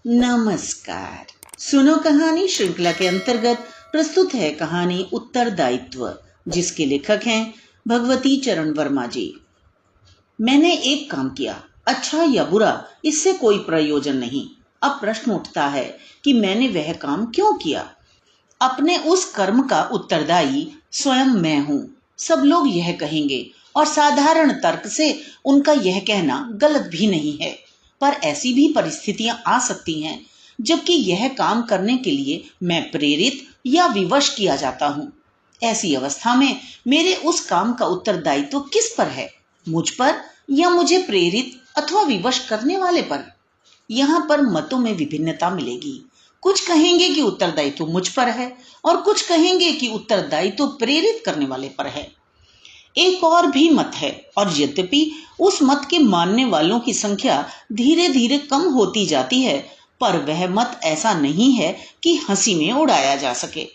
नमस्कार। सुनो कहानी श्रृंखला के अंतर्गत प्रस्तुत है कहानी उत्तरदायित्व, जिसके लेखक हैं भगवती चरण वर्मा जी। मैंने एक काम किया, अच्छा या बुरा इससे कोई प्रयोजन नहीं। अब प्रश्न उठता है कि मैंने वह काम क्यों किया। अपने उस कर्म का उत्तरदायी स्वयं मैं हूं, सब लोग यह कहेंगे और साधारण तर्क से उनका यह कहना गलत भी नहीं है। पर ऐसी भी परिस्थितियां आ सकती हैं जबकि यह काम करने के लिए मैं प्रेरित या विवश किया जाता हूं। ऐसी अवस्था में मेरे उस काम का उत्तरदायित्व किस पर है, मुझ पर या मुझे प्रेरित अथवा विवश करने वाले पर। यहाँ पर मतों में विभिन्नता मिलेगी। कुछ कहेंगे कि उत्तरदायित्व मुझ पर है और कुछ कहेंगे कि उत्तरदायित्व प्रेरित करने वाले पर है। एक और भी मत है, और यद्यपि उस मत के मानने वालों की संख्या धीरे धीरे कम होती जाती है, पर वह मत ऐसा नहीं है कि हंसी में उड़ाया जा सके।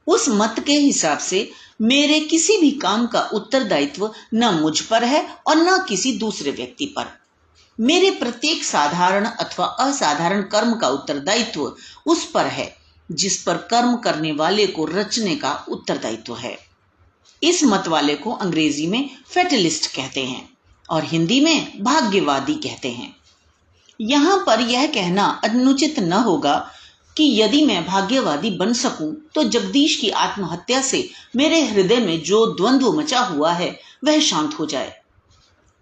उस मत के हिसाब से मेरे किसी भी काम का उत्तरदायित्व न मुझ पर है और न किसी दूसरे व्यक्ति पर। मेरे प्रत्येक साधारण अथवा असाधारण कर्म का उत्तरदायित्व उस पर है जिस पर कर्म करने वाले को रचने का उत्तरदायित्व है। इस मत वाले को अंग्रेजी में फैटलिस्ट कहते हैं और हिंदी में भाग्यवादी कहते हैं। यहाँ पर यह कहना अनुचित न होगा कि यदि मैं भाग्यवादी बन सकूं तो जगदीश की आत्महत्या से मेरे हृदय में जो द्वंद्व मचा हुआ है वह शांत हो जाए।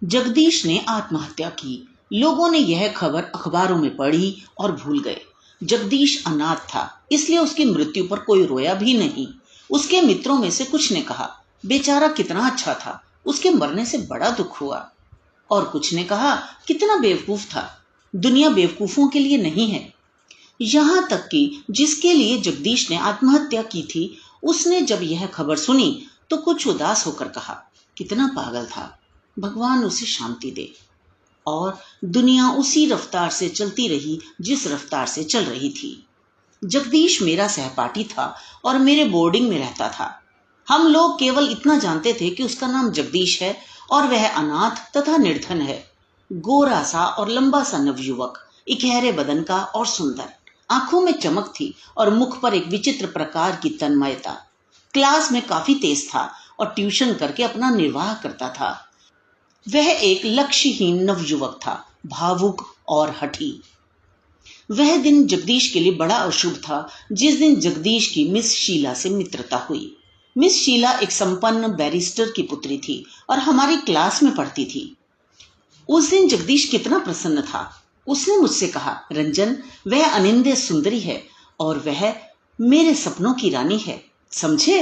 जगदीश ने आत्महत्या की, लोगों ने यह खबर अखबारों में पढ़ी और भूल गए। जगदीश अनाथ था, इसलिए उसकी मृत्यु पर कोई रोया भी नहीं। उसके मित्रों में से कुछ ने कहा, बेचारा कितना अच्छा था, उसके मरने से बड़ा दुख हुआ। और कुछ ने कहा, कितना बेवकूफ था, दुनिया बेवकूफों के लिए नहीं है। यहाँ तक कि जिसके लिए जगदीश ने आत्महत्या की थी, उसने जब यह खबर सुनी तो कुछ उदास होकर कहा, कितना पागल था, भगवान उसे शांति दे। और दुनिया उसी रफ्तार से चलती रही जिस रफ्तार से चल रही थी। जगदीश मेरा सहपाठी था और मेरे बोर्डिंग में रहता था। हम लोग केवल इतना जानते थे कि उसका नाम जगदीश है और वह अनाथ तथा निर्धन है। गोरा सा और लंबा सा नवयुवक, इकहरे बदन का और सुंदर, आंखों में चमक थी और मुख पर एक विचित्र प्रकार की तन्मयता। क्लास में काफी तेज था और ट्यूशन करके अपना निर्वाह करता था। वह एक लक्ष्यहीन नवयुवक था, भावुक और हठी। वह दिन जगदीश के लिए बड़ा अशुभ था जिस दिन जगदीश की मिस शीला से मित्रता हुई। मिस शीला एक संपन्न बैरिस्टर की पुत्री थी और हमारी क्लास में पढ़ती थी। उस दिन जगदीश कितना प्रसन्न था। उसने मुझसे कहा, रंजन, वह अनिंद्य सुंदरी है और वह मेरे सपनों की रानी है, समझे।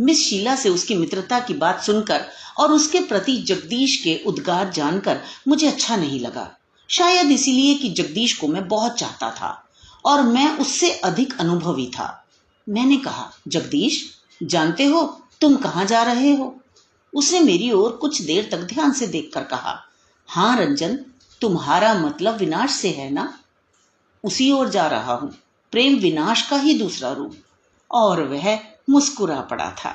मिस शीला से उसकी मित्रता की बात सुनकर और उसके प्रति जगदीश के उद्गार जानकर मुझे अच्छा नहीं लगा। शायद इसीलिए कि जगदीश को मैं बहुत चाहता था और मैं उससे अधिक अनुभवी था। मैंने कहा, जगदीश, जानते हो तुम कहाँ जा रहे हो? उसने मेरी ओर कुछ देर तक ध्यान से देखकर कहा, हाँ रंजन, तुम्हारा मतलब विनाश से है ना? उसी ओर जा रहा हूं, प्रेम विनाश का ही दूसरा रूप। और वह मुस्कुरा पड़ा था।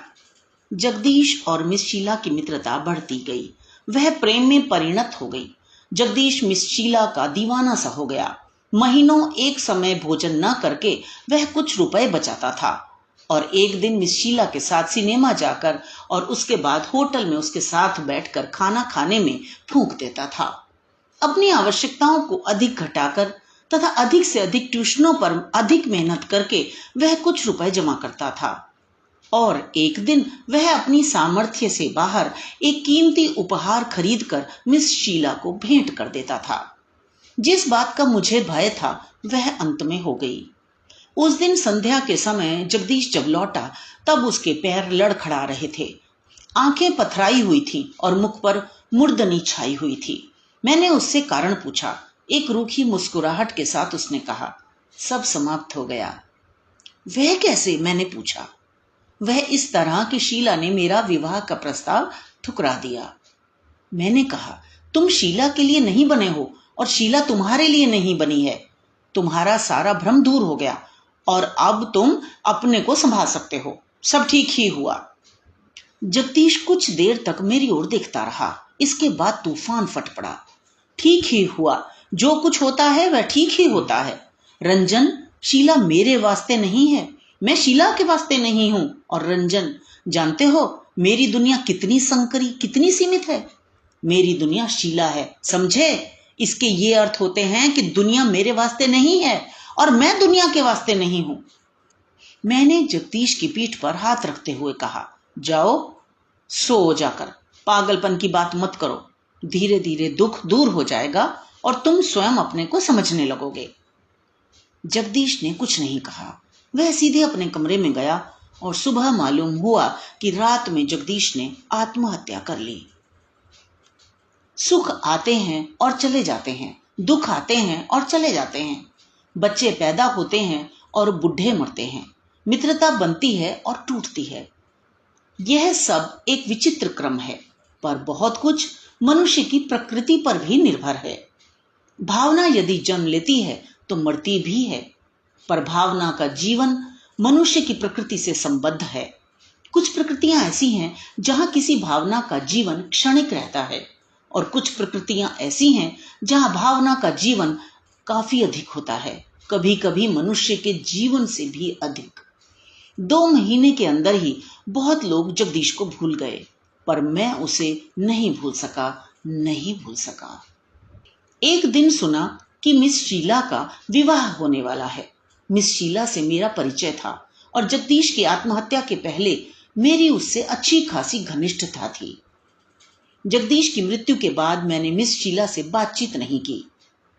जगदीश और मिस शीला की मित्रता बढ़ती गई, वह प्रेम में परिणत हो गई। जगदीश मिस शीला का दीवाना सा हो गया। महीनों एक समय भोजन न करके वह कुछ रुपए बचाता था और एक दिन मिस शीला के साथ सिनेमा जाकर और उसके बाद होटल में उसके साथ बैठकर खाना खाने में फूंक देता था। अपनी आवश्यकताओं को अधिक घटाकर तथा अधिक से अधिक ट्यूशनों पर अधिक मेहनत करके वह कुछ रुपए जमा करता था और एक दिन वह अपनी सामर्थ्य से बाहर एक कीमती उपहार खरीदकर मिस शीला को भेंट कर देता था। जिस बात का मुझे भय था वह अंत में हो गई। उस दिन संध्या के समय जगदीश जब लौटा तब उसके पैर लड़खड़ा रहे थे, आंखें पथराई हुई थी और मुख पर मुर्दनी छाई हुई थी। मैंने उससे कारण पूछा। एक रूखी मुस्कुराहट के साथ उसने कहा, सब समाप्त हो गया। वह कैसे? मैंने पूछा। वह इस तरह कि शीला ने मेरा विवाह का प्रस्ताव ठुकरा दिया। मैंने कहा, तुम शीला के लिए नहीं बने हो और शीला तुम्हारे लिए नहीं बनी है। तुम्हारा सारा भ्रम दूर हो गया और अब तुम अपने को संभाल सकते हो। सब ठीक ही हुआ। जगदीश कुछ देर तक मेरी ओर देखता रहा। इसके बाद तूफान फट पड़ा। ठीक ही हुआ, जो कुछ होता है वह ठीक ही होता है। रंजन, शीला मेरे वास्ते नहीं है, मैं शीला के वास्ते नहीं हूं। और रंजन, जानते हो मेरी दुनिया कितनी संकरी, कितनी सीमित है। मेरी दुनिया शीला है, समझे? इसके ये अर्थ होते हैं कि दुनिया मेरे वास्ते नहीं है और मैं दुनिया के वास्ते नहीं हूं। मैंने जगदीश की पीठ पर हाथ रखते हुए कहा, जाओ सो जाकर, पागलपन की बात मत करो। धीरे धीरे दुख दूर हो जाएगा और तुम स्वयं अपने को समझने लगोगे। जगदीश ने कुछ नहीं कहा। वह सीधे अपने कमरे में गया और सुबह मालूम हुआ कि रात में जगदीश ने आत्महत्या कर ली। सुख आते हैं और चले जाते हैं, दुख आते हैं और चले जाते हैं, बच्चे पैदा होते हैं और बूढ़े मरते हैं, मित्रता बनती है और टूटती है। यह सब एक विचित्र क्रम है, पर बहुत कुछ मनुष्य की प्रकृति पर भी निर्भर है। भावना यदि जन्म लेती है तो मरती भी है, पर भावना का जीवन मनुष्य की प्रकृति से संबद्ध है। कुछ प्रकृतियां ऐसी हैं जहां किसी भावना का जीवन क्षणिक रहता है और कुछ प्रकृतियां ऐसी हैं जहां भावना का जीवन काफी अधिक होता है, कभी कभी मनुष्य के जीवन से भी अधिक। 2 महीने के अंदर ही बहुत लोग जगदीश को भूल गए, पर मैं उसे नहीं भूल सका। एक दिन सुना कि मिस शीला का विवाह होने वाला है। मिस शीला से मेरा परिचय था और जगदीश की आत्महत्या के पहले मेरी उससे अच्छी खासी घनिष्ठता थी। जगदीश की मृत्यु के बाद मैंने मिस शीला से बातचीत नहीं की।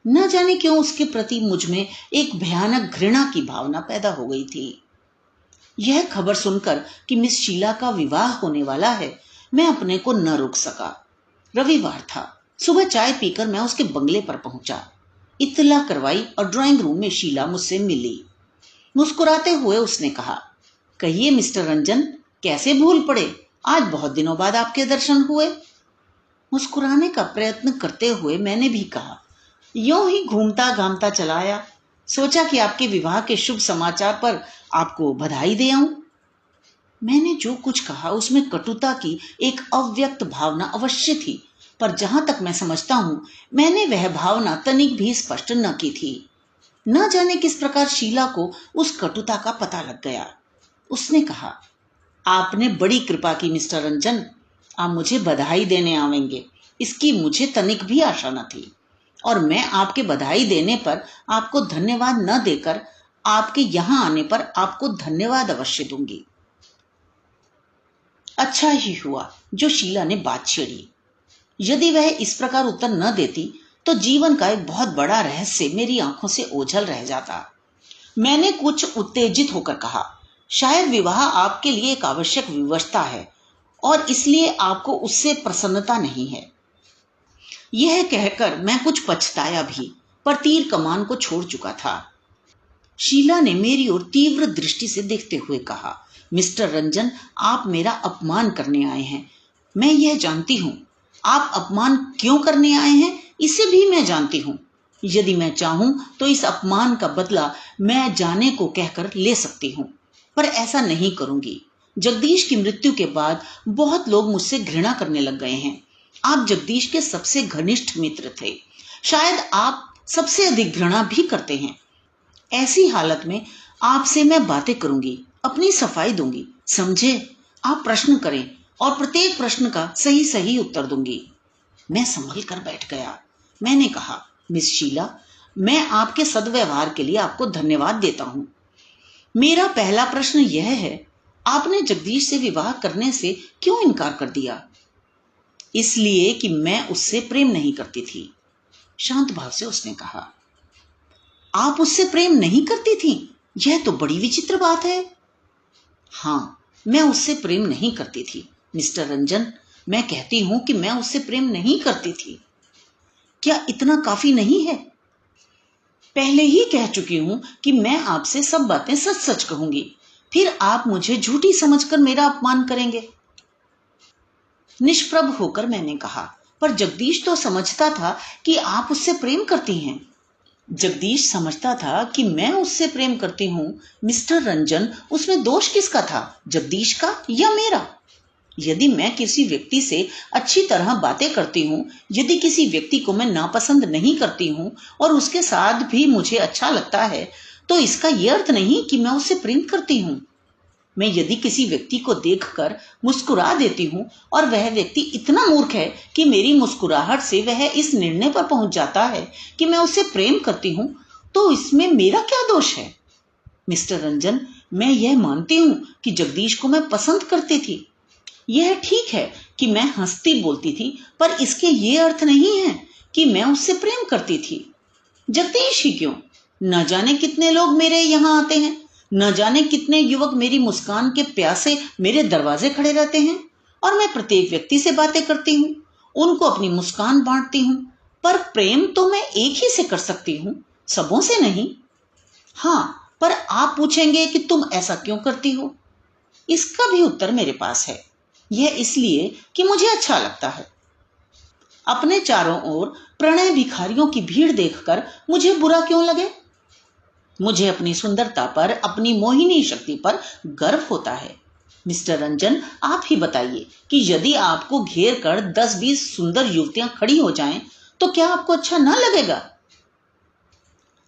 न जाने क्यों उसके प्रति मुझ में एक भयानक घृणा की भावना पैदा हो गई थी। यह खबर सुनकर कि मिस शीला का विवाह होने वाला है, मैं अपने को न रोक सका। रविवार था। सुबह चाय पीकर मैं उसके बंगले पर पहुंचा, इत्तला करवाई और ड्राइंग रूम में शीला मुझसे मिली। मुस्कुराते हुए उसने कहा, कहिए मिस्टर रंजन, कैसे भूल पड़े? आज बहुत दिनों बाद आपके दर्शन हुए। मुस्कुराने का प्रयत्न करते हुए मैंने भी कहा, यूं ही घूमता घामता चला आया, सोचा कि आपके विवाह के शुभ समाचार पर आपको बधाई दे आऊं। मैंने जो कुछ कहा उसमें कटुता की एक अव्यक्त भावना अवश्य थी, पर जहां तक मैं समझता हूं मैंने वह भावना तनिक भी स्पष्ट न की थी। न जाने किस प्रकार शीला को उस कटुता का पता लग गया। उसने कहा, आपने बड़ी कृपा की मिस्टर रंजन, आप मुझे बधाई देने आवेंगे इसकी मुझे तनिक भी आशा न थी, और मैं आपके बधाई देने पर आपको धन्यवाद न देकर आपके यहां आने पर आपको धन्यवाद अवश्य दूंगी। अच्छा ही हुआ जो शीला ने बात छेड़ी। यदि वह इस प्रकार उत्तर न देती तो जीवन का एक बहुत बड़ा रहस्य मेरी आंखों से ओझल रह जाता। मैंने कुछ उत्तेजित होकर कहा, शायद विवाह आपके लिए एक आवश्यक विवशता है और इसलिए आपको उससे प्रसन्नता नहीं है। यह कहकर मैं कुछ पछताया भी, पर तीर कमान को छोड़ चुका था। शीला ने मेरी ओर तीव्र दृष्टि से देखते हुए कहा, मिस्टर रंजन, आप मेरा अपमान करने आए हैं। मैं यह जानती हूं। आप अपमान क्यों करने आए हैं इसे भी मैं जानती हूं। यदि मैं चाहूं तो इस अपमान का बदला मैं जाने को कहकर ले सकती हूं, पर ऐसा नहीं करूंगी। जगदीश की मृत्यु के बाद बहुत लोग मुझसे घृणा करने लग गए हैं। आप जगदीश के सबसे घनिष्ठ मित्र थे, शायद आप सबसे अधिक घृणा भी करते हैं। ऐसी हालत में आपसे मैं बातें करूंगी, अपनी सफाई दूंगी, समझे? आप प्रश्न करें और प्रत्येक प्रश्न का सही सही उत्तर दूंगी। मैं संभल कर बैठ गया। मैंने कहा, मिस शीला, मैं आपके सद्व्यवहार के लिए आपको धन्यवाद देता हूं। मेरा पहला प्रश्न यह है, आपने जगदीश से विवाह करने से क्यों इनकार कर दिया? इसलिए कि मैं उससे प्रेम नहीं करती थी, शांत भाव से उसने कहा। आप उससे प्रेम नहीं करती थी? यह तो बड़ी विचित्र बात है। हाँ, मैं उससे प्रेम नहीं करती थी मिस्टर रंजन, मैं कहती हूं कि मैं उससे प्रेम नहीं करती थी। क्या इतना काफी नहीं है? पहले ही कह चुकी हूं कि मैं आपसे सब बातें सच सच कहूंगी, फिर आप मुझे झूठी समझकर मेरा अपमान करेंगे। निष्प्रभ होकर मैंने कहा, पर जगदीश तो समझता था कि आप उससे प्रेम करती हैं। जगदीश समझता था कि मैं उससे प्रेम करती हूं मिस्टर रंजन, उसमें दोष किसका था, जगदीश का या मेरा? यदि मैं किसी व्यक्ति से अच्छी तरह बातें करती हूँ, यदि किसी व्यक्ति को मैं नापसंद नहीं करती हूँ और उसके साथ भी मुझे अच्छा लगता है, तो इसका यह अर्थ नहीं कि मैं उससे प्रेम करती हूँ। मैं यदि किसी व्यक्ति को देखकर मुस्कुरा देती हूँ और वह व्यक्ति इतना मूर्ख है कि मेरी मुस्कुराहट से वह इस निर्णय पर पहुंच जाता है कि मैं उससे प्रेम करती हूँ, तो इसमें मेरा क्या दोष है? मिस्टर रंजन, मैं यह मानती हूँ कि जगदीश को मैं पसंद करती थी। यह ठीक है कि मैं हंसती बोलती थी, पर इसके ये अर्थ नहीं है कि मैं उससे प्रेम करती थी। जगदीश ही क्यों, न जाने कितने लोग मेरे यहाँ आते हैं, न जाने कितने युवक मेरी मुस्कान के प्यासे मेरे दरवाजे खड़े रहते हैं और मैं प्रत्येक व्यक्ति से बातें करती हूँ, उनको अपनी मुस्कान बांटती हूँ, पर प्रेम तो मैं एक ही से कर सकती हूँ, सबों से नहीं। हाँ, पर आप पूछेंगे कि तुम ऐसा क्यों करती हो? इसका भी उत्तर मेरे पास है। यह इसलिए कि मुझे अच्छा लगता है। अपने चारों ओर प्रणय भिखारियों की भीड़ देखकर मुझे बुरा क्यों लगे? मुझे अपनी सुंदरता पर, अपनी मोहिनी शक्ति पर गर्व होता है। मिस्टर रंजन, आप ही बताइए कि यदि आपको घेर कर 10-20 सुंदर युवतियां खड़ी हो जाएं, तो क्या आपको अच्छा ना लगेगा?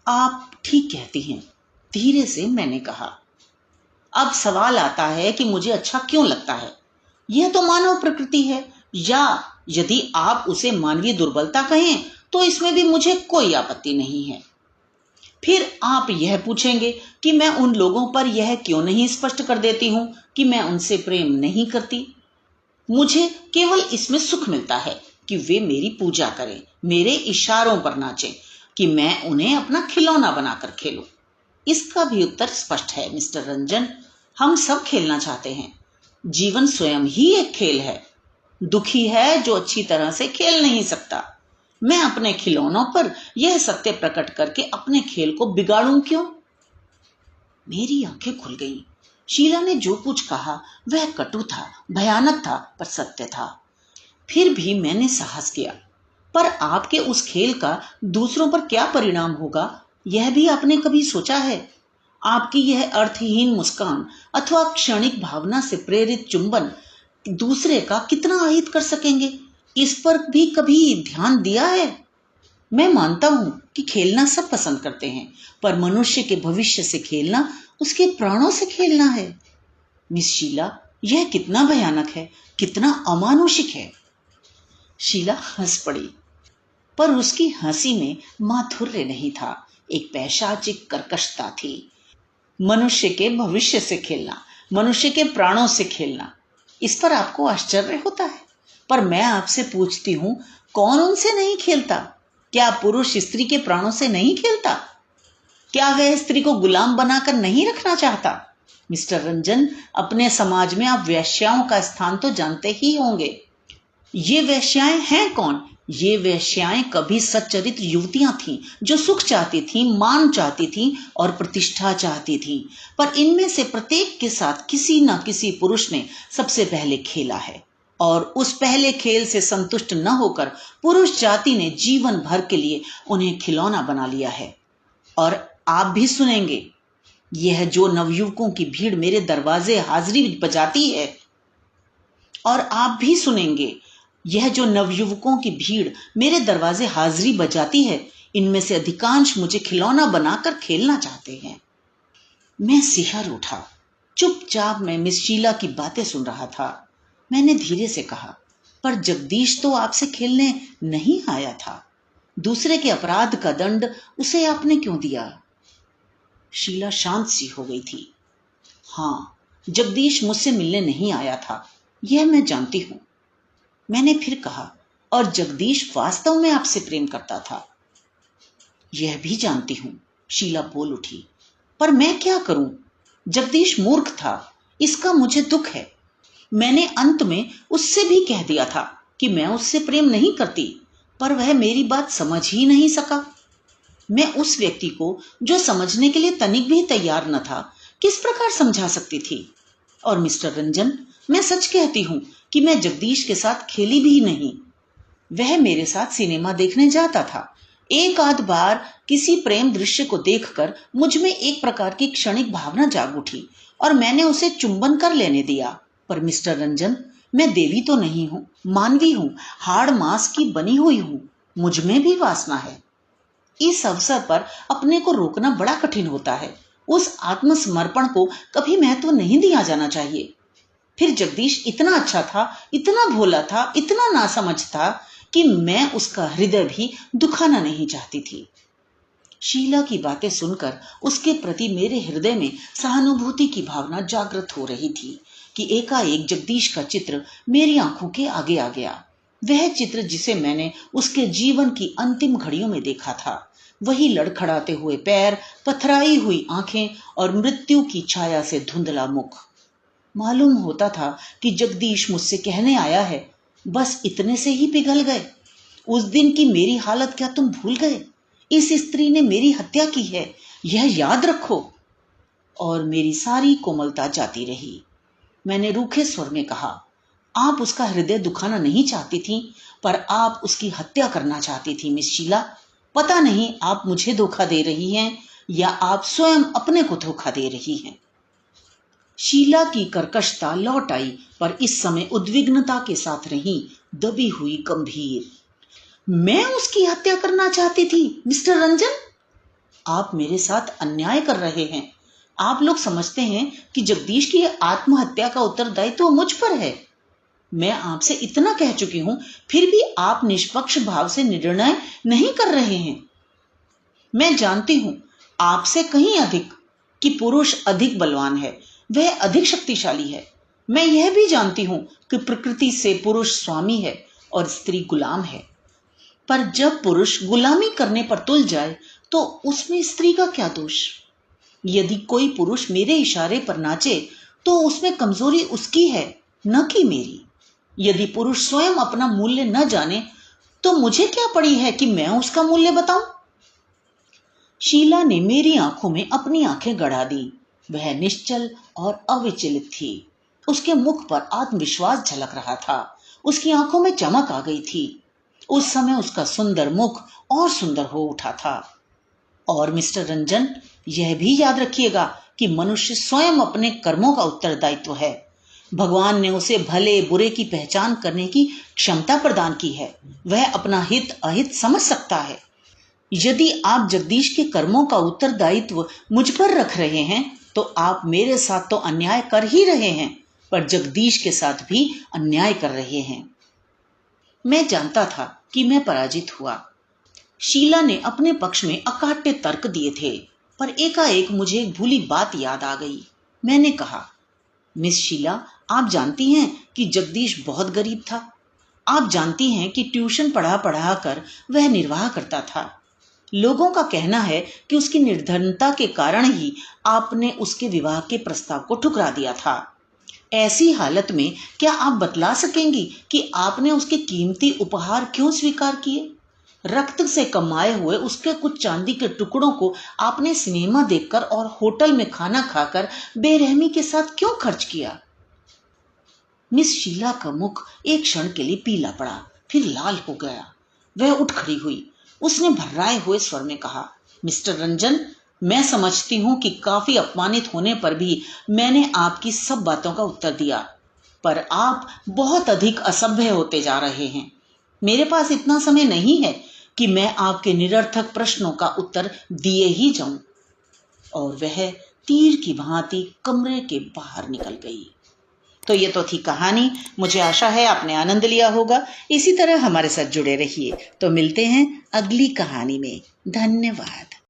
आप ठीक कहती हैं, धीरे से मैंने कहा। अब सवाल आता है कि मुझे अच्छा क्यों लगता है। यह तो मानव प्रकृति है, या यदि आप उसे मानवीय दुर्बलता कहें तो इसमें भी मुझे कोई आपत्ति नहीं है। फिर आप यह पूछेंगे कि मैं उन लोगों पर यह क्यों नहीं स्पष्ट कर देती हूं कि मैं उनसे प्रेम नहीं करती। मुझे केवल इसमें सुख मिलता है कि वे मेरी पूजा करें, मेरे इशारों पर नाचें, कि मैं उन्हें अपना खिलौना बनाकर खेलूं। इसका भी उत्तर स्पष्ट है मिस्टर रंजन, हम सब खेलना चाहते हैं। जीवन स्वयं ही एक खेल है। दुखी है जो अच्छी तरह से खेल नहीं सकता। मैं अपने खिलौनों पर यह सत्य प्रकट करके अपने खेल को बिगाड़ूं क्यों? मेरी आंखें खुल गईं। शीला ने जो कुछ कहा वह कटु था, भयानक था, पर सत्य था। फिर भी मैंने साहस किया। पर आपके उस खेल का दूसरों पर क्या परिणाम होगा, यह भी आपने कभी सोचा है? आपकी यह अर्थहीन मुस्कान अथवा क्षणिक भावना से प्रेरित चुंबन दूसरे का कितना अहित कर सकेंगे, इस पर भी कभी ध्यान दिया है? मैं मानता हूं कि खेलना सब पसंद करते हैं, पर मनुष्य के भविष्य से खेलना उसके प्राणों से खेलना है। मिस शीला, यह कितना भयानक है, कितना अमानुषिक है। शीला हंस पड़ी, पर उसकी हंसी में माधुर्य नहीं था, एक पैशाचिक कर्कशता थी। मनुष्य के भविष्य से खेलना, मनुष्य के प्राणों से खेलना, इस पर आपको आश्चर्य होता है। पर मैं आपसे पूछती हूं, कौन उनसे नहीं खेलता? क्या पुरुष स्त्री के प्राणों से नहीं खेलता? क्या वह स्त्री को गुलाम बनाकर नहीं रखना चाहता? मिस्टर रंजन, अपने समाज में आप वेश्याओं का स्थान तो जानते ही होंगे। ये वेश्याएं हैं कौन? ये वेश्याएं कभी सच्चरित युवतियां थीं, जो सुख चाहती थीं, मान चाहती थीं और प्रतिष्ठा चाहती थीं। पर इनमें से प्रत्येक के साथ किसी न किसी पुरुष ने सबसे पहले खेला है, और उस पहले खेल से संतुष्ट न होकर पुरुष जाति ने जीवन भर के लिए उन्हें खिलौना बना लिया है। और आप भी सुनेंगे, यह जो नवयुवकों की भीड़ मेरे दरवाजे हाजिरी बजाती है, और आप भी सुनेंगे, यह जो नवयुवकों की भीड़ मेरे दरवाजे हाजिरी बजाती है, इनमें से अधिकांश मुझे खिलौना बनाकर खेलना चाहते हैं। मैं सिहर उठा। चुपचाप मैं मिस शीला की बातें सुन रहा था। मैंने धीरे से कहा, पर जगदीश तो आपसे खेलने नहीं आया था। दूसरे के अपराध का दंड उसे आपने क्यों दिया? शीला शांत सी हो गई थी। हाँ, जगदीश मुझसे मिलने नहीं आया था, यह मैं जानती हूं। मैंने फिर कहा, और जगदीश वास्तव में आपसे प्रेम करता था। यह भी जानती हूं, शीला बोल उठी। पर मैं क्या करूं? जगदीश मूर्ख था, इसका मुझे दुख है। मैंने अंत में उससे भी कह दिया था कि मैं उससे प्रेम नहीं करती, पर वह मेरी बात समझ ही नहीं सका। मैं उस व्यक्ति को, जो समझने के लिए तनिक भी तैयार न था, किस प्रकार समझा सकती थी? और मिस्टर रंजन, मैं सच कहती हूं कि मैं जगदीश के साथ खेली भी नहीं। वह मेरे साथ सिनेमा देखने जाता था। एक आध बार किसी प्रेम दृश्य को देखकर मुझ में एक प्रकार की क्षणिक भावना जाग उठी और मैंने उसे चुंबन कर लेने दिया। पर मिस्टर रंजन, मैं देवी तो नहीं हूं, मानवी हूं, हाड़ मांस की बनी हुई हूं, मुझ में भी वासना है। इस अवसर पर अपने को रोकना बड़ा कठिन होता है। उस आत्मसमर्पण को कभी महत्व नहीं दिया जाना चाहिए। फिर जगदीश इतना अच्छा था, इतना भोला था, इतना नासमझ था कि मैं उसका हृदय भी दुखाना नहीं चाहती थी। शीला की बातें सुनकर उसके प्रति मेरे हृदय में सहानुभूति की भावना जागृत हो रही थी कि एकाएक जगदीश का चित्र मेरी आंखों के आगे आ गया। वह चित्र जिसे मैंने उसके जीवन की अंतिम घड़ियों में देखा था, वही लड़खड़ाते हुए पैर, पथराई हुई आंखें और मृत्यु की छाया से धुंधला मुख। मालूम होता था कि जगदीश मुझसे कहने आया है, बस इतने से ही पिघल गए। उस दिन की मेरी हालत क्या तुम भूल गए? इस स्त्री ने मेरी हत्या की है, यह याद रखो। और मेरी सारी कोमलता जाती रही। मैंने रूखे स्वर में कहा, आप उसका हृदय दुखाना नहीं चाहती थी, पर आप उसकी हत्या करना चाहती थी मिस शीला। पता नहीं आप मुझे धोखा दे रही हैं या आप स्वयं अपने को धोखा दे रही हैं। शीला की कर्कशता लौट आई, पर इस समय उद्विग्नता के साथ नहीं, दबी हुई, गंभीर। मैं उसकी हत्या करना चाहती थी मिस्टर रंजन? आप मेरे साथ अन्याय कर रहे हैं। आप लोग समझते हैं कि जगदीश की आत्महत्या का उत्तरदायित्व मुझ पर है। मैं आपसे इतना कह चुकी हूं, फिर भी आप निष्पक्ष भाव से निर्णय नहीं कर रहे हैं। मैं जानती हूं आपसे कहीं अधिक कि पुरुष अधिक बलवान है, वह अधिक शक्तिशाली है। मैं यह भी जानती हूं कि प्रकृति से पुरुष स्वामी है और स्त्री गुलाम है। पर जब पुरुष गुलामी करने पर तुल जाए तो उसमें स्त्री का क्या दोष? यदि कोई पुरुष मेरे इशारे पर नाचे तो उसमें कमजोरी उसकी है, न कि मेरी। यदि पुरुष स्वयं अपना मूल्य न जाने तो मुझे क्या पड़ी है कि मैं उसका मूल्य बताऊं? शीला ने मेरी आंखों में अपनी आंखें गड़ा दी। वह निश्चल और अविचलित थी। उसके मुख पर आत्मविश्वास झलक रहा था। उसकी आंखों में चमक आ गई थी। उस समय उसका सुंदर मुख और सुंदर हो उठा था। और मिस्टर रंजन, यह भी याद रखिएगा कि मनुष्य स्वयं अपने कर्मों का उत्तरदायित्व है। भगवान ने उसे भले बुरे की पहचान करने की क्षमता प्रदान की है। वह अपना हित अहित समझ सकता है। यदि आप जगदीश के कर्मों का उत्तरदायित्व मुझ पर रख रहे हैं तो आप मेरे साथ तो अन्याय कर ही रहे हैं, पर जगदीश के साथ भी अन्याय कर रहे हैं। मैं जानता था कि मैं पराजित हुआ। शीला ने अपने पक्ष में अकाट्य तर्क दिए थे, पर एकाएक मुझे एक भूली बात याद आ गई। मैंने कहा, मिस शीला, आप जानती हैं कि जगदीश बहुत गरीब था। आप जानती हैं कि ट्यूशन पढ़ा पढ़ा कर वह निर्वाह करता था। लोगों का कहना है कि उसकी निर्धनता के कारण ही आपने उसके विवाह के प्रस्ताव को ठुकरा दिया था। ऐसी हालत में क्या आप बतला सकेंगी कि आपने उसके कीमती उपहार क्यों स्वीकार किए? रक्त से कमाए हुए उसके कुछ चांदी के टुकड़ों को आपने सिनेमा देखकर और होटल में खाना खाकर बेरहमी के साथ क्यों खर्च किया? मिस शीला का मुख एक क्षण के लिए पीला पड़ा, फिर लाल हो गया। वह उठ खड़ी हुई। उसने भर्राए हुए स्वर में कहा, मिस्टर रंजन, मैं समझती हूं कि काफी अपमानित होने पर भी मैंने आपकी सब बातों का उत्तर दिया, पर आप बहुत अधिक असभ्य होते जा रहे हैं। मेरे पास इतना समय नहीं है कि मैं आपके निरर्थक प्रश्नों का उत्तर दिए ही जाऊं। और वह तीर की भांति कमरे के बाहर निकल गई। तो ये तो थी कहानी। मुझे आशा है आपने आनंद लिया होगा। इसी तरह हमारे साथ जुड़े रहिए। तो मिलते हैं अगली कहानी में। धन्यवाद।